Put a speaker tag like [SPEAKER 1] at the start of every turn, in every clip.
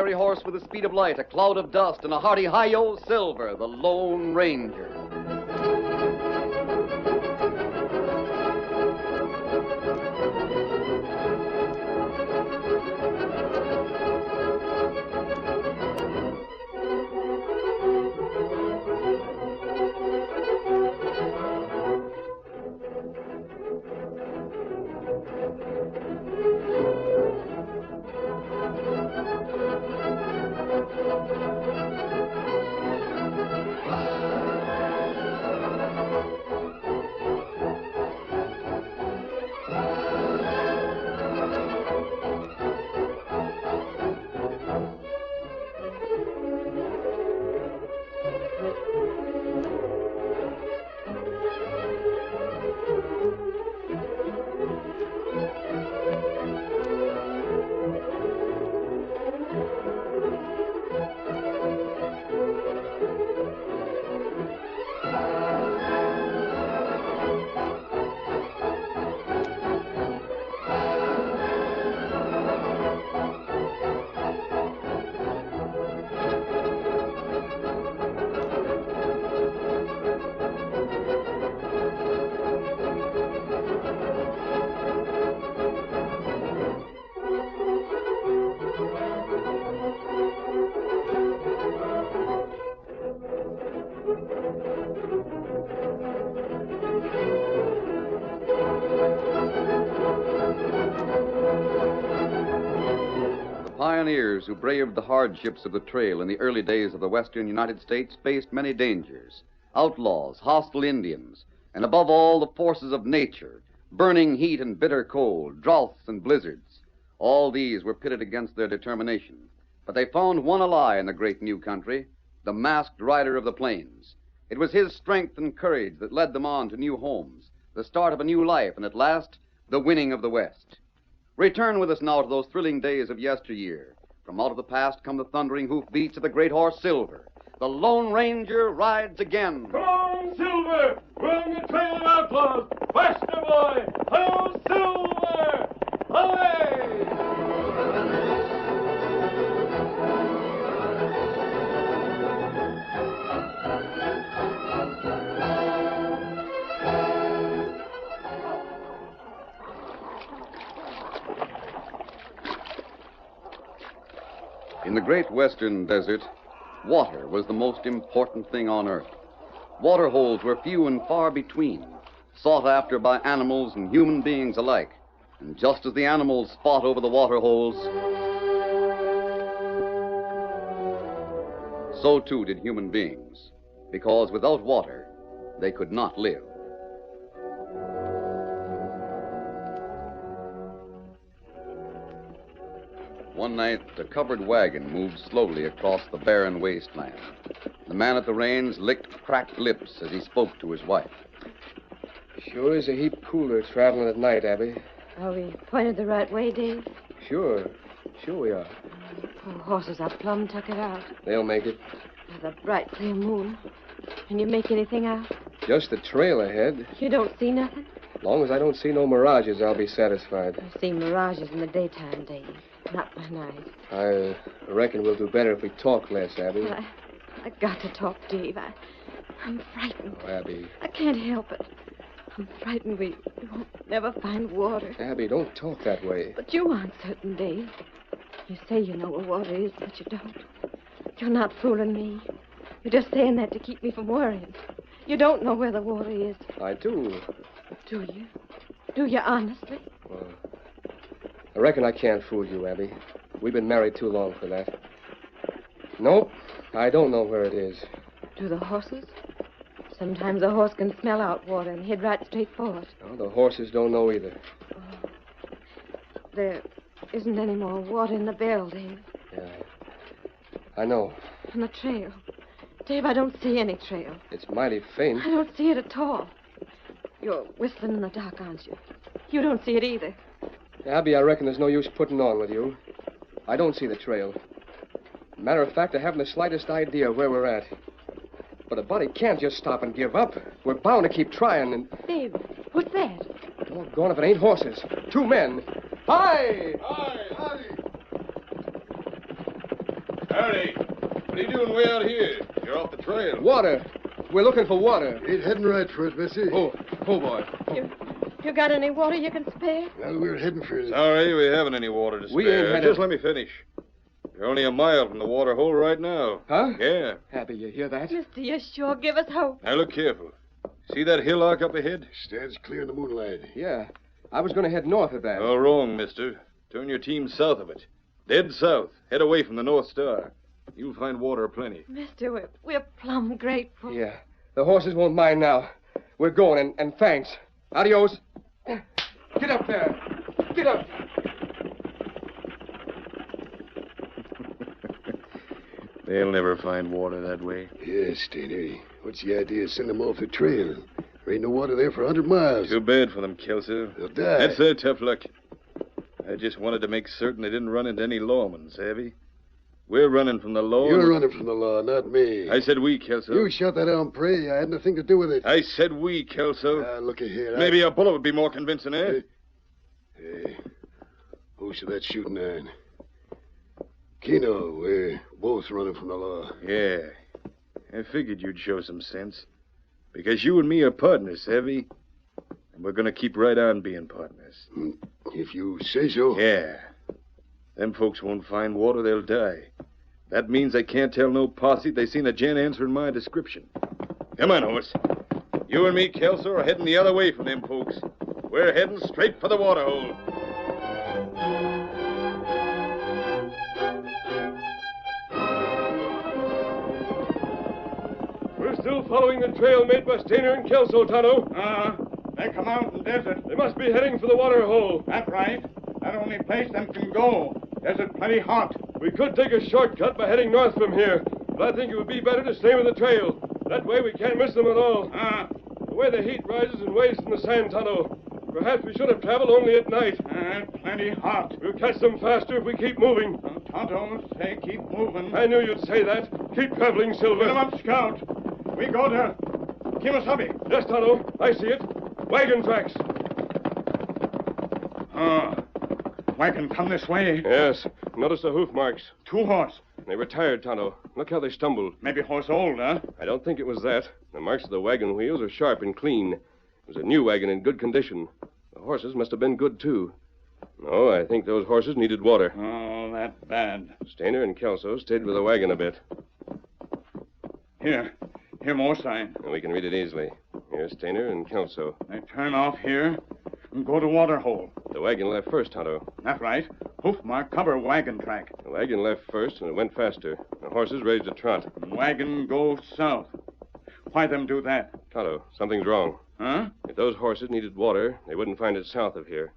[SPEAKER 1] fiery horse with the speed of light, a cloud of dust, and a hearty hi-yo Silver, the Lone Ranger. Pioneers who braved the hardships of the trail in the early days of the western United States faced many dangers. Outlaws, hostile Indians, and above all, the forces of nature, burning heat and bitter cold, droughts and blizzards. All these were pitted against their determination. But they found one ally in the great new country, the masked rider of the plains. It was his strength and courage that led them on to new homes, the start of a new life, and at last, the winning of the West. Return with us now to those thrilling days of yesteryear. From out of the past come the thundering hoofbeats of the great horse Silver. The Lone Ranger rides again.
[SPEAKER 2] Come on, Silver! We're on the trail of outlaws! Faster, boy! Hello, Silver! Away!
[SPEAKER 1] In the great western desert, water was the most important thing on earth. Water holes were few and far between, sought after by animals and human beings alike. And just as the animals fought over the water holes, so too did human beings, because without water, they could not live. One night, a covered wagon moved slowly across the barren wasteland. The man at the reins licked cracked lips as he spoke to his wife.
[SPEAKER 3] Sure is a heap cooler traveling at night, Abby.
[SPEAKER 4] Are we pointed the right way, Dave?
[SPEAKER 3] Sure we are.
[SPEAKER 4] The poor horses are plumb tuckered out.
[SPEAKER 3] They'll make it.
[SPEAKER 4] By the bright, clear moon. Can you make anything out?
[SPEAKER 3] Just the trail ahead.
[SPEAKER 4] You don't see nothing?
[SPEAKER 3] As long as I don't see no mirages, I'll be satisfied.
[SPEAKER 4] I see mirages in the daytime, Dave. Not by night.
[SPEAKER 3] I reckon we'll do better if we talk less, Abby.
[SPEAKER 4] I got to talk, Dave. I'm frightened.
[SPEAKER 3] Oh, Abby.
[SPEAKER 4] I can't help it. I'm frightened we won't never find water.
[SPEAKER 3] Abby, don't talk that way.
[SPEAKER 4] But you aren't certain, Dave. You say you know where water is, but you don't. You're not fooling me. You're just saying that to keep me from worrying. You don't know where the water is.
[SPEAKER 3] I do.
[SPEAKER 4] Do you? Do you honestly?
[SPEAKER 3] Well, I reckon I can't fool you, Abby. We've been married too long for that. Nope, I don't know where it is.
[SPEAKER 4] Do the horses? Sometimes a horse can smell out water and head right straight for it.
[SPEAKER 3] No, the horses don't know either.
[SPEAKER 4] Oh. There isn't any more water in the barrel, Dave.
[SPEAKER 3] Yeah, I know.
[SPEAKER 4] And the trail. Dave, I don't see any trail.
[SPEAKER 3] It's mighty faint.
[SPEAKER 4] I don't see it at all. You're whistling in the dark, aren't you? You don't see it either.
[SPEAKER 3] Abby, I reckon there's no use putting on with you. I don't see the trail. Matter of fact, I haven't the slightest idea where we're at. But a body can't just stop and give up. We're bound to keep trying and...
[SPEAKER 4] Dave, what's that?
[SPEAKER 3] Doggone if it ain't horses. 2 men. Hi!
[SPEAKER 2] Hi! Howdy. What are you doing way out here? You're off the trail.
[SPEAKER 3] Water. We're looking for water.
[SPEAKER 5] Ain't heading right for it, Bessie.
[SPEAKER 3] Oh, boy.
[SPEAKER 4] You got any water you can spare?
[SPEAKER 5] Well, we're heading for it.
[SPEAKER 2] Sorry, we haven't any water to spare.
[SPEAKER 3] We ain't had
[SPEAKER 2] Just
[SPEAKER 3] a-
[SPEAKER 2] let me finish. You're only a mile from the water hole right now.
[SPEAKER 3] Huh?
[SPEAKER 2] Yeah.
[SPEAKER 3] Happy, you hear that?
[SPEAKER 4] Mister, you sure give us hope.
[SPEAKER 2] Now look careful. See that hillock up ahead?
[SPEAKER 5] Stands clear in the moonlight.
[SPEAKER 3] Yeah. I was going to head north of that.
[SPEAKER 2] Oh, wrong, mister. Turn your team south of it. Dead south. Head away from the North Star. You'll find water aplenty.
[SPEAKER 4] Mister, we're plumb grateful.
[SPEAKER 3] Yeah. The horses won't mind now. We're going, and thanks. Adios. Get up there. Get up.
[SPEAKER 2] They'll never find water that way.
[SPEAKER 5] Yes, Stainer. What's the idea of sending them off the trail? There ain't no water there for 100 miles.
[SPEAKER 2] Too bad for them, Kelso.
[SPEAKER 5] They'll die.
[SPEAKER 2] That's their tough luck. I just wanted to make certain they didn't run into any lawmen, savvy? We're running from the law.
[SPEAKER 5] You're running from the law, not me.
[SPEAKER 2] I said we, Kelso.
[SPEAKER 5] You shot that on prey. I had nothing to do with it.
[SPEAKER 2] I said we, Kelso.
[SPEAKER 5] Look here.
[SPEAKER 2] Maybe a bullet would be more convincing, eh?
[SPEAKER 5] Hey, who's to that shooting iron? Keno, we're both running from the law.
[SPEAKER 2] Yeah. I figured you'd show some sense. Because you and me are partners, savvy? And we're going to keep right on being partners.
[SPEAKER 5] If you say so.
[SPEAKER 2] Yeah. Them folks won't find water, they'll die. That means they can't tell no posse they seen a gent answering my description. Come on, horse. You and me, Kelso, are heading the other way from them folks. We're heading straight for the water hole.
[SPEAKER 6] We're still following the trail made by Stainer and Kelso, Tonto.
[SPEAKER 7] They come out in the desert.
[SPEAKER 6] They must be heading for the water hole.
[SPEAKER 7] That's right. That only place them can go. Desert plenty hot.
[SPEAKER 6] We could take a shortcut by heading north from here, but I think it would be better to stay with the trail. That way we can't miss them at all. The way the heat rises and weighs in the sand, Tonto. Perhaps we should have traveled only at night.
[SPEAKER 7] Plenty hot.
[SPEAKER 6] We'll catch them faster if we keep moving.
[SPEAKER 7] Tonto, say keep moving.
[SPEAKER 6] I knew you'd say that. Keep traveling, Silver.
[SPEAKER 7] Get 'em up, Scout. We go to Kimasabi.
[SPEAKER 6] Yes, Tonto. I see it. Wagon tracks.
[SPEAKER 7] Wagon come this way.
[SPEAKER 6] Yes. Notice the hoof marks.
[SPEAKER 7] 2 horse.
[SPEAKER 6] They were tired, Tonto. Look how they stumbled.
[SPEAKER 7] Maybe horse old, huh?
[SPEAKER 6] I don't think it was that. The marks of the wagon wheels are sharp and clean. It was a new wagon in good condition. The horses must have been good, too. No, I think those horses needed water.
[SPEAKER 7] Oh, that bad.
[SPEAKER 6] Stainer and Kelso stayed with the wagon a bit.
[SPEAKER 7] Here more sign.
[SPEAKER 6] And we can read it easily. Here's Stainer and Kelso.
[SPEAKER 7] They turn off here and go to water hole.
[SPEAKER 6] The wagon left first, Tonto.
[SPEAKER 7] That's right. Hoof mark cover wagon track.
[SPEAKER 6] The wagon left first, and it went faster. The horses raised a trot.
[SPEAKER 7] Wagon go south. Why them do that?
[SPEAKER 6] Tonto, something's wrong.
[SPEAKER 7] Huh?
[SPEAKER 6] If those horses needed water, they wouldn't find it south of here.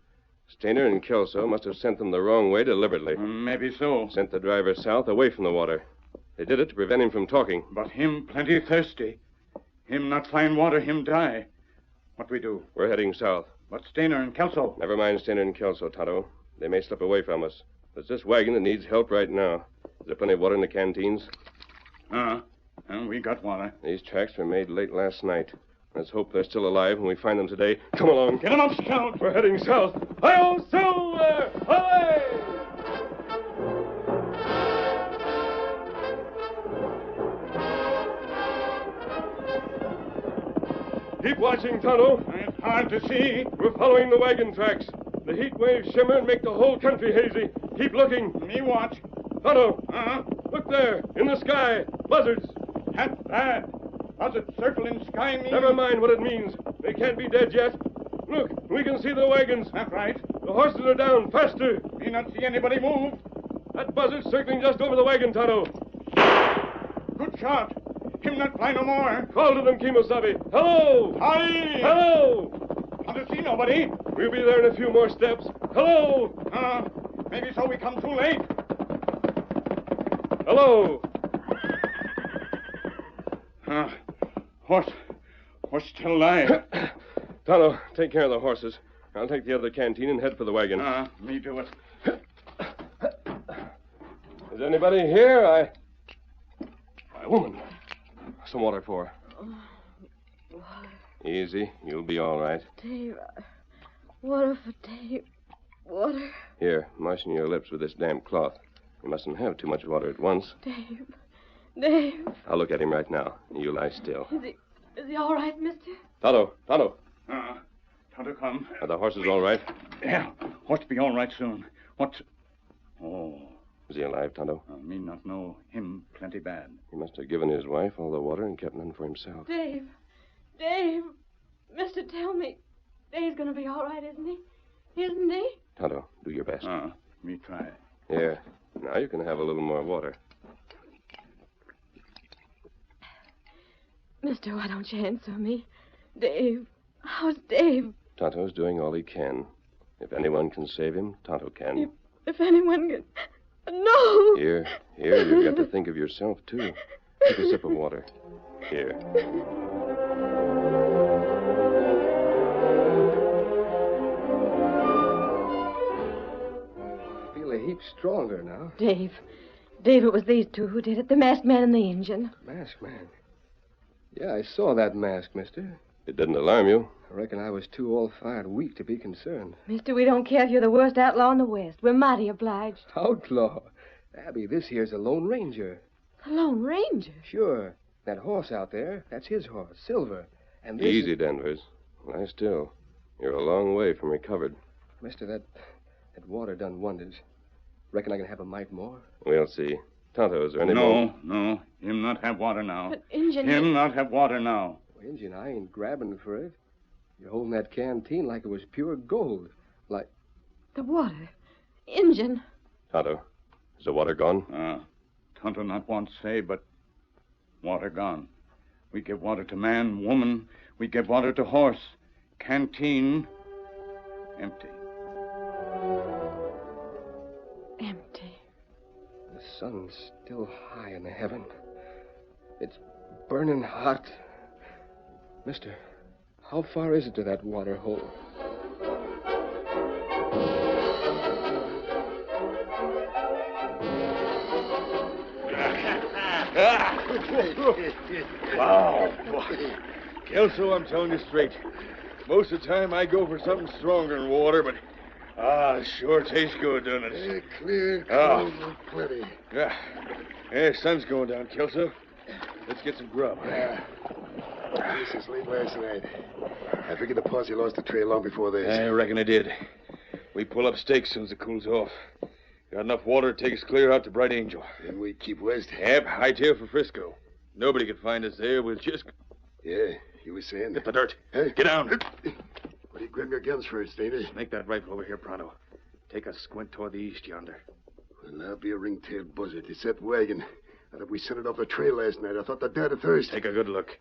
[SPEAKER 6] Stainer and Kelso must have sent them the wrong way deliberately.
[SPEAKER 7] Maybe so.
[SPEAKER 6] Sent the driver south away from the water. They did it to prevent him from talking.
[SPEAKER 7] But him plenty thirsty. Him not find water, him die. What we do?
[SPEAKER 6] We're heading south.
[SPEAKER 7] But Stainer and Kelso.
[SPEAKER 6] Never mind Stainer and Kelso, Tonto. They may slip away from us. It's this wagon that needs help right now. Is there plenty of water in the canteens?
[SPEAKER 7] And we got water.
[SPEAKER 6] These tracks were made late last night. Let's hope they're still alive when we find them today. Come along.
[SPEAKER 7] Get 'em up, Scout.
[SPEAKER 6] We're heading south. Hi-yo, Silver! Away! Keep watching, Tonto.
[SPEAKER 7] It's hard to see.
[SPEAKER 6] We're following the wagon tracks. The heat waves shimmer and make the whole country hazy. Keep looking.
[SPEAKER 7] Me watch.
[SPEAKER 6] Tonto, look there, in the sky. Buzzards.
[SPEAKER 7] That's bad. Buzzards circling sky mean?
[SPEAKER 6] Never mind what it means. They can't be dead yet. Look, we can see the wagons.
[SPEAKER 7] That's right.
[SPEAKER 6] The horses are down. Faster.
[SPEAKER 7] Me not see anybody move.
[SPEAKER 6] That buzzard's circling just over the wagon, Tonto.
[SPEAKER 7] Good shot. Him not fly no more.
[SPEAKER 6] Call to them, Kimosabe. Hello!
[SPEAKER 7] Hi!
[SPEAKER 6] Hello!
[SPEAKER 7] Not to see nobody.
[SPEAKER 6] We'll be there in a few more steps. Hello!
[SPEAKER 7] Maybe so we come too late.
[SPEAKER 6] Hello!
[SPEAKER 7] Horse still alive.
[SPEAKER 6] Tonto, take care of the horses. I'll take the other canteen and head for the wagon.
[SPEAKER 7] Me do it.
[SPEAKER 6] Is anybody here? My woman. Some water for her. Easy. You'll be all right.
[SPEAKER 4] Dave, water for Dave. Water.
[SPEAKER 6] Here, moisten your lips with this damp cloth.
[SPEAKER 8] You mustn't have too much water at once.
[SPEAKER 4] Dave. Dave.
[SPEAKER 8] I'll look at him right now. You lie still.
[SPEAKER 4] Is he all right, mister?
[SPEAKER 8] Tonto.
[SPEAKER 7] Tonto, come.
[SPEAKER 8] Are the horses all right?
[SPEAKER 7] Yeah, horse be all right soon. What's... Oh,
[SPEAKER 8] Is he alive, Tonto?
[SPEAKER 7] me not know him plenty bad.
[SPEAKER 8] He must have given his wife all the water and kept none for himself.
[SPEAKER 4] Dave. Mister, tell me. Dave's going to be all right, isn't he? Isn't he?
[SPEAKER 8] Tonto, do your best.
[SPEAKER 7] Me try.
[SPEAKER 8] Here. Now you can have a little more water.
[SPEAKER 4] Mister, why don't you answer me? Dave. How's Dave?
[SPEAKER 8] Tonto's doing all he can. If anyone can save him, Tonto can.
[SPEAKER 4] If anyone can... No!
[SPEAKER 8] Here, you've got to think of yourself, too. Take a sip of water. Here.
[SPEAKER 3] I feel a heap stronger now.
[SPEAKER 4] Dave, it was these two who did it. The masked man and the Injun.
[SPEAKER 3] Masked man. Yeah, I saw that mask, mister.
[SPEAKER 8] It didn't alarm you.
[SPEAKER 3] I reckon I was too all-fired weak to be concerned.
[SPEAKER 4] Mister, we don't care if you're the worst outlaw in the West. We're mighty obliged.
[SPEAKER 3] Outlaw? Abby, this here's a Lone Ranger.
[SPEAKER 4] The Lone Ranger?
[SPEAKER 3] Sure. That horse out there, that's his horse, Silver. And this
[SPEAKER 8] Easy, Danvers. Lie still. You're a long way from recovered.
[SPEAKER 3] Mister, that water done wonders. Reckon I can have a mite more?
[SPEAKER 8] We'll see. Tonto, is there any more?
[SPEAKER 7] No. Him not have water now.
[SPEAKER 4] But Injun...
[SPEAKER 7] Him not have water now.
[SPEAKER 3] Well, Injun, I ain't grabbing for it. You're holding that canteen like it was pure gold. Like...
[SPEAKER 4] The water. Injun.
[SPEAKER 8] Tonto, is the water gone?
[SPEAKER 7] Tonto not want say, but water gone. We give water to man, woman. We give water to horse. Canteen empty.
[SPEAKER 4] Empty.
[SPEAKER 3] The sun's still high in the heaven. It's burning hot. Mister, how far is it to that water hole?
[SPEAKER 2] Wow. Kelso, I'm telling you straight. Most of the time I go for something stronger than water, but it sure tastes good, doesn't it?
[SPEAKER 5] Clear, cold, and plenty.
[SPEAKER 2] Yeah, sun's going down, Kelso. Let's get some grub.
[SPEAKER 5] This is late last night. I figured the posse lost the trail long before this.
[SPEAKER 2] I reckon I did. We pull up stakes as soon as it cools off. Got enough water to take us clear out to Bright Angel.
[SPEAKER 5] Then we keep west.
[SPEAKER 2] Yep, hightail for Frisco. Nobody could find us there. We'll just...
[SPEAKER 5] Yeah, you were saying?
[SPEAKER 2] Get the dirt.
[SPEAKER 5] Huh?
[SPEAKER 2] Get down.
[SPEAKER 5] What do you grab your guns first, ain't it?
[SPEAKER 2] Make that rifle over here, pronto. Take a squint toward the east yonder.
[SPEAKER 5] Well, I'll be a ring-tailed buzzard. It's that wagon. I thought we sent it off the trail last night. I thought they died of thirst.
[SPEAKER 2] Take a good look.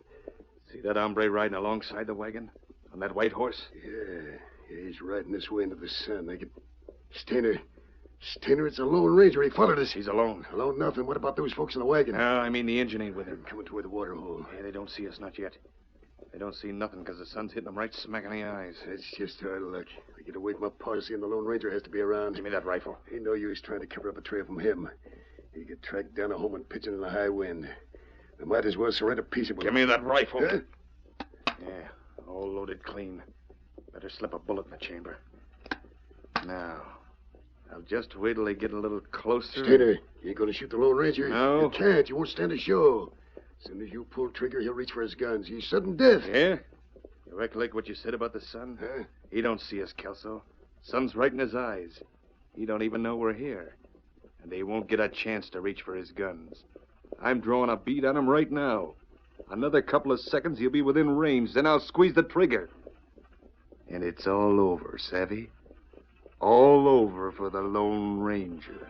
[SPEAKER 2] See that hombre riding alongside the wagon? On that white horse?
[SPEAKER 5] Yeah, he's riding this way into the sun. They could... Stainer, it's a Lone Ranger. He followed us.
[SPEAKER 2] He's alone.
[SPEAKER 5] Alone nothing. What about those folks in the wagon?
[SPEAKER 2] No, I mean the engine ain't with him.
[SPEAKER 5] Coming toward the water hole.
[SPEAKER 2] Yeah, they don't see us, not yet. They don't see nothing because the sun's hitting them right smack in the eyes.
[SPEAKER 5] That's just our luck. We get away from a posse and the Lone Ranger has to be around.
[SPEAKER 2] Give me that rifle.
[SPEAKER 5] Ain't no use trying to cover up a trail from him. He get tracked down at home and pitching in a high wind. They might as well surrender peaceably.
[SPEAKER 2] Give me that rifle.
[SPEAKER 5] Huh?
[SPEAKER 2] Yeah, all loaded clean. Better slip a bullet in the chamber. Now, I'll just wait till they get a little closer.
[SPEAKER 5] Stainer, you ain't gonna shoot the Lone Ranger?
[SPEAKER 2] No.
[SPEAKER 5] You can't. You won't stand a show. As soon as you pull trigger, he'll reach for his guns. He's sudden death.
[SPEAKER 2] Yeah? You recollect what you said about the sun?
[SPEAKER 5] Huh?
[SPEAKER 2] He don't see us, Kelso. Sun's right in his eyes. He don't even know we're here. And they won't get a chance to reach for his guns. I'm drawing a bead on him right now. Another couple of seconds, he'll be within range. Then I'll squeeze the trigger. And it's all over, savvy? All over for the Lone Ranger.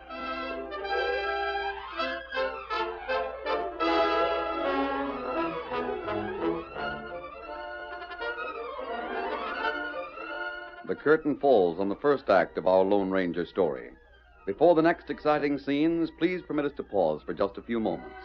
[SPEAKER 1] The curtain falls on the first act of our Lone Ranger story. Before the next exciting scenes, please permit us to pause for just a few moments.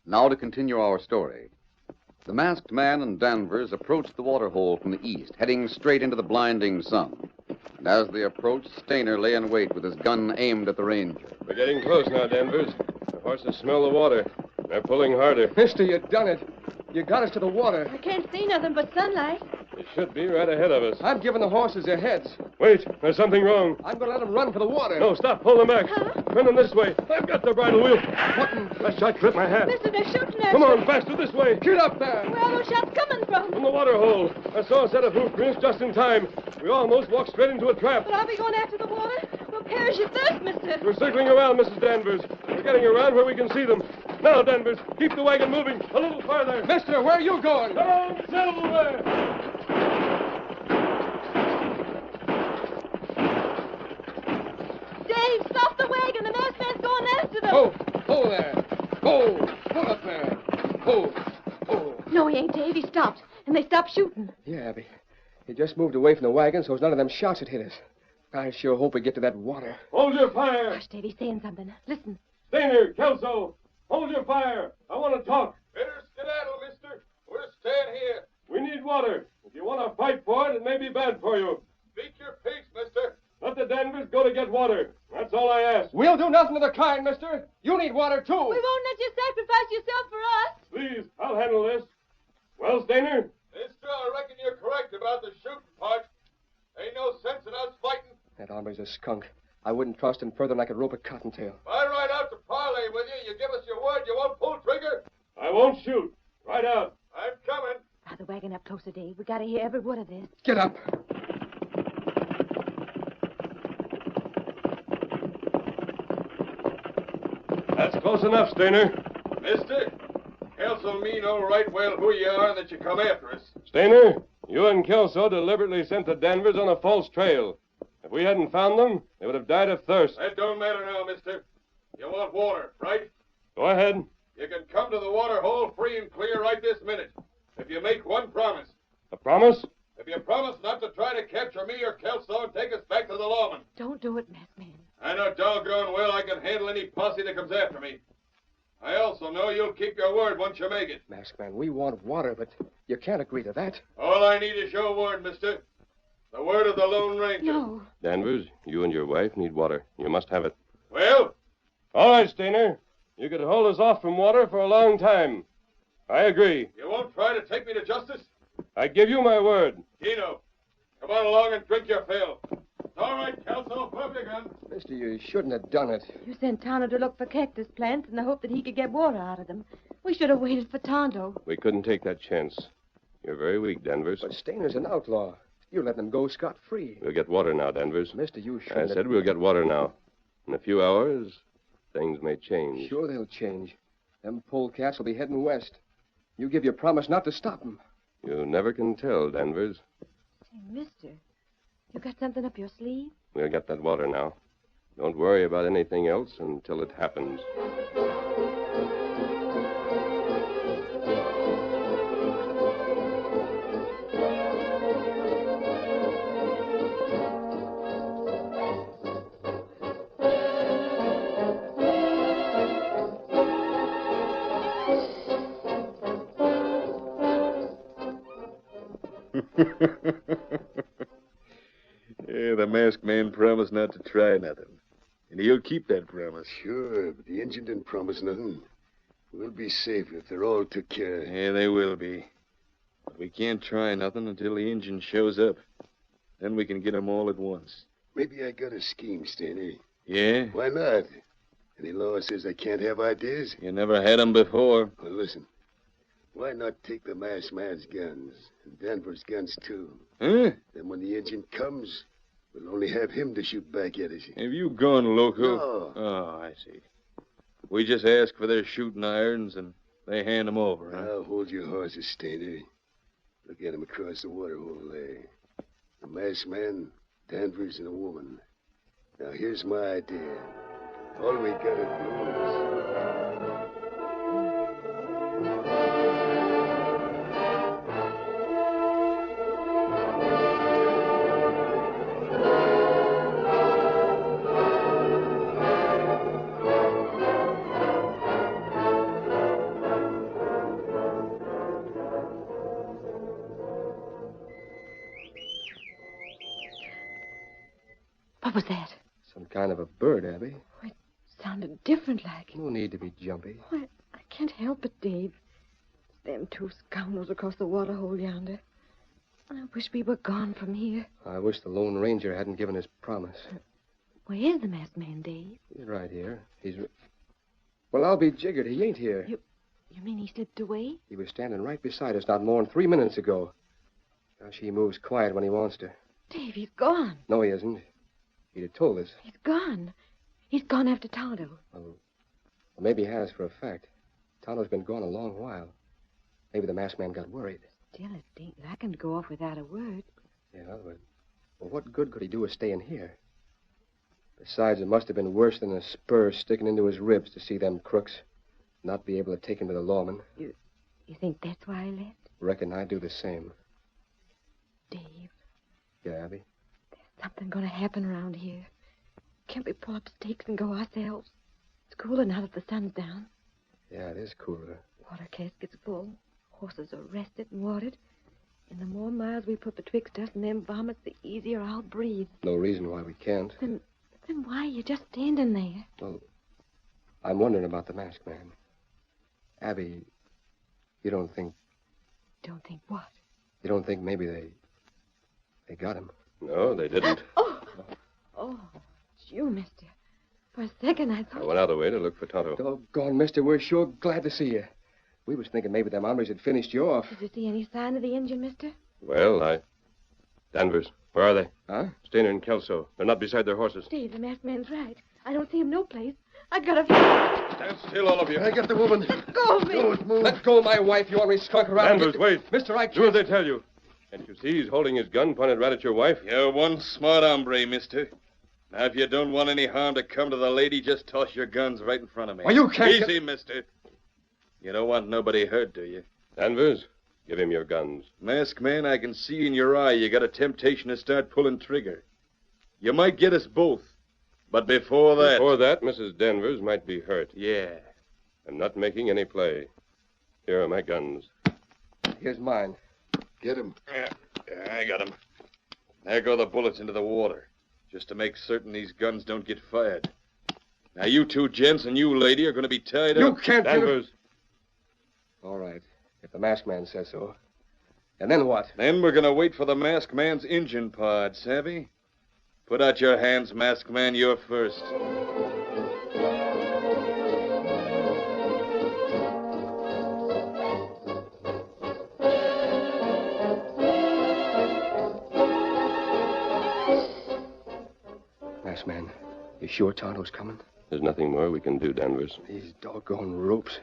[SPEAKER 1] Now to continue our story. The masked man and Danvers approached the water hole from the east, heading straight into the blinding sun. And as they approached, Stainer lay in wait with his gun aimed at the ranger.
[SPEAKER 6] We're getting close now, Danvers. The horses smell the water. They're pulling harder.
[SPEAKER 3] Mister, you done it. You got us to the water.
[SPEAKER 4] I can't see nothing but sunlight.
[SPEAKER 6] They should be right ahead of us.
[SPEAKER 3] I'm giving the horses their heads.
[SPEAKER 6] Wait, there's something wrong.
[SPEAKER 3] I'm going to let them run for the water.
[SPEAKER 6] No, stop. Pull them back.
[SPEAKER 4] Huh?
[SPEAKER 6] Turn them this way. I've got the bridle wheel.
[SPEAKER 3] What in...
[SPEAKER 6] That shot clipped my hat.
[SPEAKER 4] Mister, they're shooting at
[SPEAKER 6] Come
[SPEAKER 4] you.
[SPEAKER 6] on, faster this way.
[SPEAKER 3] Get up there.
[SPEAKER 4] Where are those shots coming from?
[SPEAKER 6] From the water hole. I saw a set of hoofprints just in time. We almost walked straight into a trap.
[SPEAKER 4] But I'll be going after the water. We'll perish of thirst, mister.
[SPEAKER 6] We're circling around, Mrs. Danvers. We're getting around where we can see them. Now, Danvers, keep the wagon moving. A little farther.
[SPEAKER 3] Mister, where are you going?
[SPEAKER 6] Down Silver!
[SPEAKER 4] Dave, stop the wagon. The masked man's going after them.
[SPEAKER 3] Ho there. Pull up there. Ho.
[SPEAKER 4] No, he ain't, Dave. He stopped. And they stopped shooting.
[SPEAKER 3] Yeah, Abby. He just moved away from the wagon so none of them shots would hit us. I sure hope we get to that water.
[SPEAKER 6] Hold your fire.
[SPEAKER 4] Gosh, Dave, he's saying something. Listen.
[SPEAKER 6] Stainer, Kelso, hold your fire. I want to talk.
[SPEAKER 2] Better skedaddle, mister. We're staying here.
[SPEAKER 6] We need water. If you want to fight for it, it may be bad for you.
[SPEAKER 2] Speak your piece, mister.
[SPEAKER 6] Let the Danvers go to get water. That's all I ask.
[SPEAKER 3] We'll do nothing of the kind, mister. You need water, too.
[SPEAKER 4] We won't let you sacrifice yourself for us.
[SPEAKER 6] Please, I'll handle this. Well, Stainer?
[SPEAKER 2] Mister, I reckon you're correct about the shooting part. Ain't no sense in us fighting.
[SPEAKER 3] That hombre's a skunk. I wouldn't trust him further than I could rope a cottontail.
[SPEAKER 2] If I ride out to parley with you, you give us your word you won't pull trigger?
[SPEAKER 6] I won't shoot. Right out.
[SPEAKER 2] I'm coming.
[SPEAKER 4] Draw the wagon up closer, Dave. We gotta hear every word of this.
[SPEAKER 3] Get up.
[SPEAKER 6] That's close enough, Stainer.
[SPEAKER 2] Mister, Kelso me know right well who you are and that you come after us.
[SPEAKER 6] Stainer, you and Kelso deliberately sent the Danvers on a false trail. If we hadn't found them, they would have died of thirst.
[SPEAKER 2] That don't matter now, mister. You want water, right?
[SPEAKER 6] Go ahead.
[SPEAKER 2] You can come to the water hole free and clear right this minute. If you make one promise.
[SPEAKER 6] A promise?
[SPEAKER 2] If you promise not to try to capture me or Kelso and take us back to the lawman.
[SPEAKER 4] Don't do it, masked man.
[SPEAKER 2] I know doggone well I can handle any posse that comes after me. I also know you'll keep your word once you make it.
[SPEAKER 3] Masked man, we want water, but you can't agree to that.
[SPEAKER 2] All I need is your word, mister. The word of the Lone Ranger.
[SPEAKER 4] No.
[SPEAKER 8] Danvers, you and your wife need water. You must have it.
[SPEAKER 2] Well?
[SPEAKER 6] All right, Stainer. You could hold us off from water for a long time. I agree.
[SPEAKER 2] You won't try to take me to justice?
[SPEAKER 6] I give you my word.
[SPEAKER 2] Keno, come on along and drink your fill. All right, Kelso, put up your gun.
[SPEAKER 3] Mister, you shouldn't have done it.
[SPEAKER 4] You sent Tonto to look for cactus plants in the hope that he could get water out of them. We should have waited for Tonto.
[SPEAKER 8] We couldn't take that chance. You're very weak, Danvers.
[SPEAKER 3] But Stainer's an outlaw. You let them go scot-free.
[SPEAKER 8] We'll get water now, Danvers.
[SPEAKER 3] Mister, you
[SPEAKER 8] I
[SPEAKER 3] shouldn't
[SPEAKER 8] said
[SPEAKER 3] have...
[SPEAKER 8] we'll get water now. In a few hours, things may change.
[SPEAKER 3] Sure they'll change. Them polecats will be heading west. You give your promise not to stop them.
[SPEAKER 8] You never can tell, Danvers.
[SPEAKER 4] Say, mister, you got something up your sleeve?
[SPEAKER 8] We'll get that water now. Don't worry about anything else until it happens.
[SPEAKER 2] Yeah, the masked man promised not to try nothing. And he'll keep that promise.
[SPEAKER 5] Sure, but the Injun didn't promise nothing. We'll be safe if they're all took care of.
[SPEAKER 2] Yeah, they will be. But we can't try nothing until the Injun shows up. Then we can get 'em all at once.
[SPEAKER 5] Maybe I got a scheme, Stanley.
[SPEAKER 2] Yeah?
[SPEAKER 5] Why not? Any law says I can't have ideas?
[SPEAKER 2] You never had 'em before.
[SPEAKER 5] Well, listen. Why not take the masked man's guns and Danvers' guns, too?
[SPEAKER 2] Huh?
[SPEAKER 5] Then when the Injun comes, we'll only have him to shoot back at us.
[SPEAKER 2] Have you gone loco?
[SPEAKER 5] No.
[SPEAKER 2] Oh, I see. We just ask for their shooting irons and they hand 'em over, huh?
[SPEAKER 5] Now hold your horses, Stainer. Look at him across the water hole there. A masked man, Danvers, and a woman. Now here's my idea. All we gotta do is...
[SPEAKER 4] What was that?
[SPEAKER 3] Some kind of a bird, Abby.
[SPEAKER 4] It sounded different like.
[SPEAKER 3] No need to be jumpy.
[SPEAKER 4] Why, I can't help it, Dave. Them two scoundrels across the waterhole yonder. I wish we were gone from here.
[SPEAKER 3] I wish the Lone Ranger hadn't given his promise.
[SPEAKER 4] Where is the masked man, Dave?
[SPEAKER 3] He's right here. Well, I'll be jiggered. He ain't here.
[SPEAKER 4] You mean he slipped away?
[SPEAKER 3] He was standing right beside us not more than 3 minutes ago. Now she moves quiet when he wants to.
[SPEAKER 4] Dave, he's gone.
[SPEAKER 3] No, he isn't. He'd have told us.
[SPEAKER 4] He's gone. He's gone after Tonto.
[SPEAKER 3] Well, maybe he has for a fact. Tonto's been gone a long while. Maybe the masked man got worried.
[SPEAKER 4] Still, it ain't like him to go off without a word.
[SPEAKER 3] Yeah, but what good could he do with staying here? Besides, it must have been worse than a spur sticking into his ribs to see them crooks not be able to take him to the lawman.
[SPEAKER 4] You think that's why I left?
[SPEAKER 3] Reckon I'd do the same.
[SPEAKER 4] Dave.
[SPEAKER 3] Yeah, Abby?
[SPEAKER 4] There's something going to happen around here. Can't we pull up stakes and go ourselves? It's cooler now that the sun's down.
[SPEAKER 3] Yeah, it is cooler.
[SPEAKER 4] Water caskets full. Horses are rested and watered. And the more miles we put betwixt us and them vomits, the easier I'll breathe.
[SPEAKER 3] No reason why we can't.
[SPEAKER 4] Then why are you just standing there?
[SPEAKER 3] Well, I'm wondering about the masked man. Abby, you don't think...
[SPEAKER 4] Don't think what?
[SPEAKER 3] You don't think maybe they got him?
[SPEAKER 6] No, they didn't.
[SPEAKER 4] Oh, it's you, mister. For a second, I thought...
[SPEAKER 6] I went out of the way to look for Tonto.
[SPEAKER 3] Doggone, mister, we're sure glad to see you. We was thinking maybe them hombres had finished you off.
[SPEAKER 4] Did you see any sign of the engine, mister?
[SPEAKER 6] Well, Danvers, where are they?
[SPEAKER 3] Huh?
[SPEAKER 6] Stainer and Kelso. They're not beside their horses.
[SPEAKER 4] Dave, the masked man's right. I don't see him no place. I gotta...
[SPEAKER 6] Stand still, all of you.
[SPEAKER 5] I got the woman.
[SPEAKER 4] Go of me!
[SPEAKER 5] Don't move.
[SPEAKER 3] Let go of my wife, you ornery skunk around.
[SPEAKER 6] Danvers, wait.
[SPEAKER 3] Mister, I
[SPEAKER 6] Do as
[SPEAKER 3] can't...
[SPEAKER 6] they tell you. Can't you see he's holding his gun pointed right at your wife?
[SPEAKER 2] You're one smart hombre, mister. Now, if you don't want any harm to come to the lady, just toss your guns right in front of me.
[SPEAKER 3] Well, you can't...
[SPEAKER 2] Easy, mister. You don't want nobody hurt, do you?
[SPEAKER 6] Danvers, give him your guns.
[SPEAKER 2] Masked man, I can see in your eye you got a temptation to start pulling trigger. You might get us both. But before that...
[SPEAKER 6] Before that, Mrs. Danvers might be hurt.
[SPEAKER 2] Yeah.
[SPEAKER 6] I'm not making any play. Here are my guns.
[SPEAKER 3] Here's mine.
[SPEAKER 5] Get him.
[SPEAKER 2] Yeah, I got him. There go the bullets into the water, just to make certain these guns don't get fired. Now, you two gents and you, lady, are going to be tied
[SPEAKER 3] You
[SPEAKER 2] up.
[SPEAKER 3] can't...
[SPEAKER 6] Danvers,
[SPEAKER 3] All right, if the masked man says so. And then what?
[SPEAKER 2] Then we're going to wait for the masked man's engine pod, savvy? Put out your hands, masked man. You're first.
[SPEAKER 3] Masked man, you sure Tonto's coming?
[SPEAKER 6] there's nothing more we can do, Danvers.
[SPEAKER 3] These doggone ropes.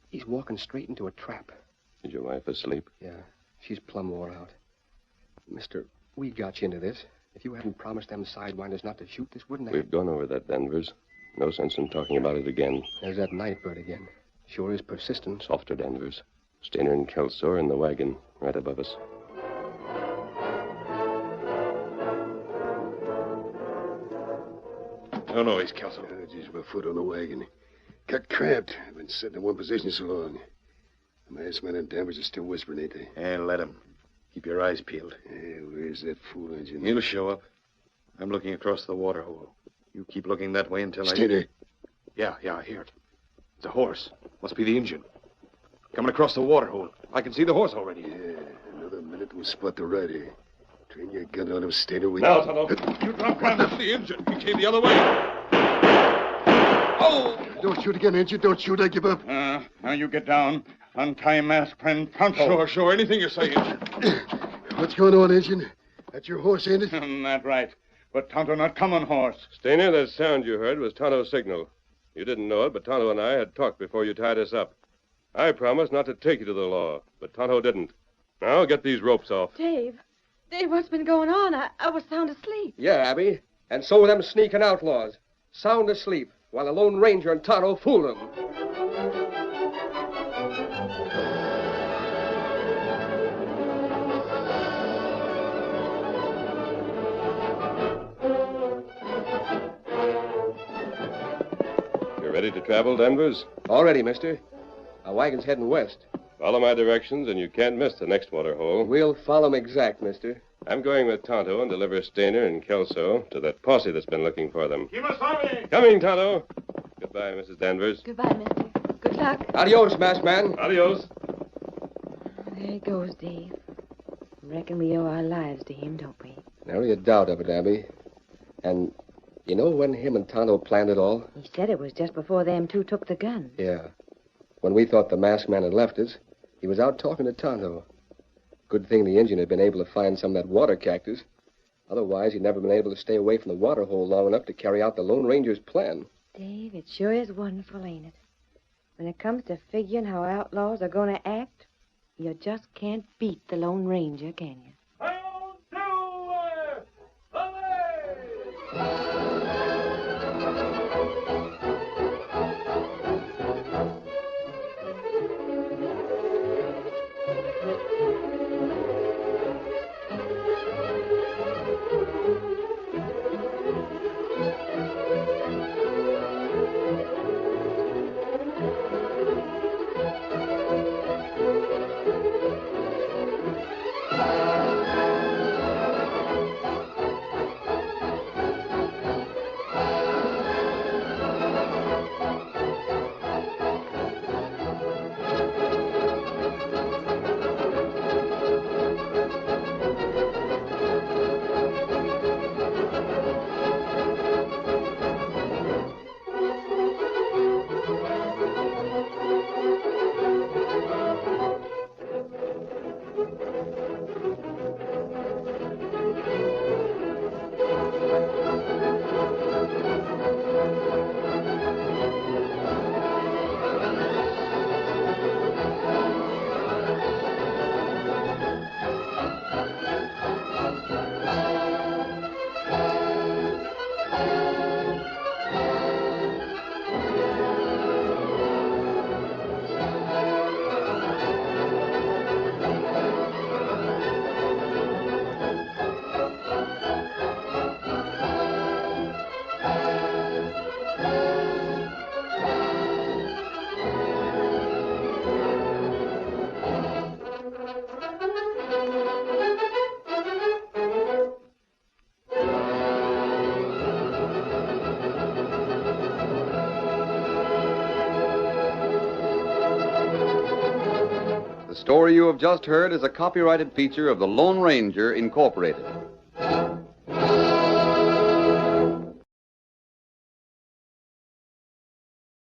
[SPEAKER 3] He's walking straight into a trap.
[SPEAKER 6] Is your wife asleep?
[SPEAKER 3] Yeah, she's plumb wore out. Mister, we got you into this. If you hadn't promised them sidewinders not to shoot, this wouldn't have...
[SPEAKER 6] We've gone over that, Danvers. No sense in talking about it again.
[SPEAKER 3] There's that night bird again. Sure is persistent.
[SPEAKER 6] Softer, Danvers. Stainer and Kelso are in the wagon, right above us.
[SPEAKER 2] No noise, Kelso.
[SPEAKER 5] Just my foot on the wagon. Got cramped. I've been sitting in one position so long. The masked man and Danvers are still whispering, ain't they?
[SPEAKER 2] And let him. Keep your eyes peeled.
[SPEAKER 5] Yeah, where's that fool engine?
[SPEAKER 2] He'll show up. I'm looking across the water hole. You keep looking that way until
[SPEAKER 5] Stainer.
[SPEAKER 2] Yeah, I hear it. It's a horse. Must be the engine. Coming across the water hole. I can see the horse already.
[SPEAKER 5] Yeah, another minute we'll spot the rider. Train your gun on him, Stainer.
[SPEAKER 6] Now, Tonto.
[SPEAKER 2] You drop down. That's the engine. He came the other way. Oh!
[SPEAKER 5] Don't shoot again, engine. Don't shoot. I give up.
[SPEAKER 7] Now you get down. Untie masked friend Tonto.
[SPEAKER 2] Sure. Anything you say, engine.
[SPEAKER 5] What's going on, engine? That's your horse, ain't it?
[SPEAKER 7] That's right. But Tonto not come on horse.
[SPEAKER 6] Stainer, that sound you heard was Tonto's signal. You didn't know it, but Tonto and I had talked before you tied us up. I promised not to take you to the law, but Tonto didn't. Now get these ropes off.
[SPEAKER 4] Dave, what's been going on? I was sound asleep.
[SPEAKER 3] Yeah, Abby. And so were them sneaking outlaws. Sound asleep, while the Lone Ranger and Tonto fooled them.
[SPEAKER 6] You ready to travel, Danvers?
[SPEAKER 3] All ready, mister. Our wagon's heading west.
[SPEAKER 6] Follow my directions, and you can't miss the next water hole.
[SPEAKER 3] We'll follow 'em exact, mister.
[SPEAKER 6] I'm going with Tonto and deliver Stainer and Kelso to that posse that's been looking for them.
[SPEAKER 2] Kimasabi!
[SPEAKER 6] Coming, Tonto. Goodbye, Mrs. Danvers.
[SPEAKER 4] Goodbye, mister. Good luck.
[SPEAKER 3] Adios, masked man.
[SPEAKER 6] Adios.
[SPEAKER 4] There he goes, Dave. Reckon we owe our lives to him, don't we?
[SPEAKER 3] Nary a doubt of it, Abby. And you know when him and Tonto planned it all?
[SPEAKER 4] He said it was just before them two took the gun.
[SPEAKER 3] Yeah. When we thought the masked man had left us, he was out talking to Tonto. Good thing the Indian had been able to find some of that water cactus. Otherwise, he'd never been able to stay away from the water hole long enough to carry out the Lone Ranger's plan.
[SPEAKER 4] Dave, it sure is wonderful, ain't it? When it comes to figuring how outlaws are going to act, you just can't beat the Lone Ranger, can you?
[SPEAKER 1] The story you have just heard is a copyrighted feature of the Lone Ranger, Incorporated.